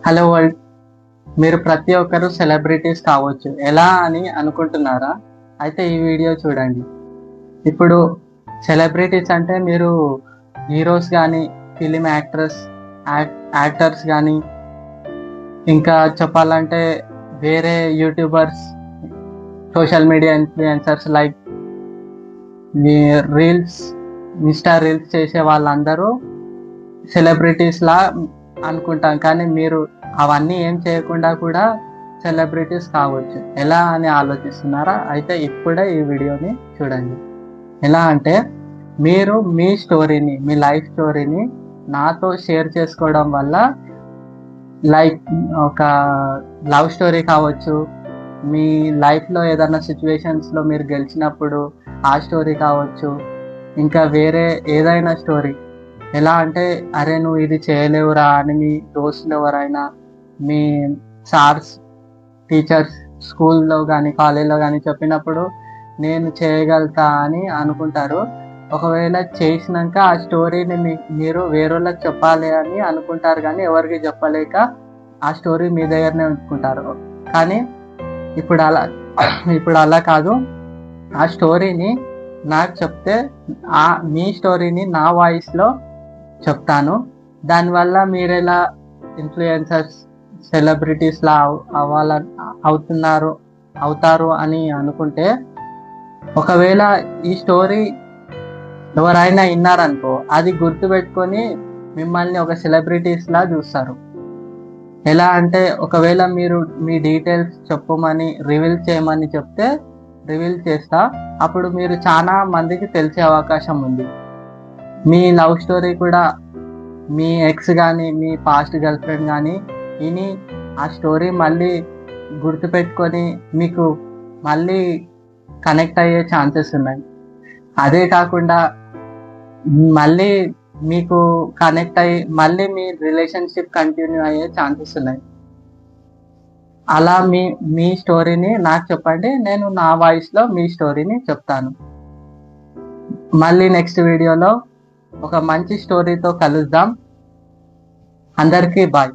Hello world. మీరు ప్రతి ఒక్కరు సెలబ్రిటీస్ కావచ్చు, ఎలా అని అనుకుంటున్నారా? అయితే ఈ వీడియో చూడండి. ఇప్పుడు సెలబ్రిటీస్ అంటే మీరు హీరోస్ కానీ, ఫిలిం యాక్టర్స్ కానీ, ఇంకా చెప్పాలంటే వేరే YouTubers, social media influencers like reels, Insta reels చేసే వాళ్ళందరూ సెలబ్రిటీస్ లా అనుకుంటాం. కానీ మీరు అవన్నీ ఏం చేయకుండా కూడా సెలబ్రిటీస్ కావచ్చు. ఎలా అని ఆలోచిస్తున్నారా? అయితే ఇప్పుడే ఈ వీడియోని చూడండి. ఎలా అంటే, మీరు మీ స్టోరీని, మీ లైఫ్ స్టోరీని నాతో షేర్ చేసుకోవడం వల్ల, లైక్ ఒక లవ్ స్టోరీ కావచ్చు, మీ లైఫ్లో ఏదైనా సిచ్యువేషన్స్లో మీరు గెలిచినప్పుడు ఆ స్టోరీ కావచ్చు, ఇంకా వేరే ఏదైనా స్టోరీ. ఎలా అంటే, అరే నువ్వు ఇది చేయలేవురా అని మీ దోస్తులు ఎవరైనా, మీ సార్స్, టీచర్స్ స్కూల్లో కానీ కాలేజ్లో కానీ చెప్పినప్పుడు నేను చేయగలుగుతా అని అనుకుంటారు. ఒకవేళ చేసినాక ఆ స్టోరీని మీరు వేరేళ్ళకి చెప్పాలి అని అనుకుంటారు, కానీ ఎవరికి చెప్పలేక ఆ స్టోరీ మీ దగ్గరనే ఉంచుకుంటారు. కానీ ఇప్పుడు అలా ఇప్పుడు అలా కాదు. ఆ స్టోరీని నాకు చెప్తే మీ స్టోరీని నా వాయిస్లో చెప్తాను. దానివల్ల మీరు ఎలా ఇన్ఫ్లుయెన్సర్స్, సెలబ్రిటీస్లా అవుతారు అని అనుకుంటే, ఒకవేళ ఈ స్టోరీ ఎవరైనా విన్నారనుకో, అది గుర్తుపెట్టుకొని మిమ్మల్ని ఒక సెలబ్రిటీస్లా చూస్తారు. ఎలా అంటే, ఒకవేళ మీరు మీ డీటెయిల్స్ చెప్పమని, రివీల్ చేయమని చెప్తే రివీల్ చేస్తా. అప్పుడు మీరు చాలా మందికి తెలిసే అవకాశం ఉంది. మీ లవ్ స్టోరీ కూడా మీ ఎక్స్ కానీ, మీ పాస్ట్ గర్ల్ ఫ్రెండ్ కానీ విని ఆ స్టోరీ మళ్ళీ గుర్తుపెట్టుకొని మీకు మళ్ళీ కనెక్ట్ అయ్యే ఛాన్సెస్ ఉన్నాయి. అదే కాకుండా మళ్ళీ మీకు కనెక్ట్ అయ్యి మళ్ళీ మీ రిలేషన్షిప్ కంటిన్యూ అయ్యే ఛాన్సెస్ ఉన్నాయి. అలా మీ స్టోరీని నాకు చెప్పండి, నేను నా వాయిస్లో మీ స్టోరీని చెప్తాను. మళ్ళీ నెక్స్ట్ వీడియోలో ఒక మంచి స్టోరీతో కలుద్దాం. అందరికీ బాయ్.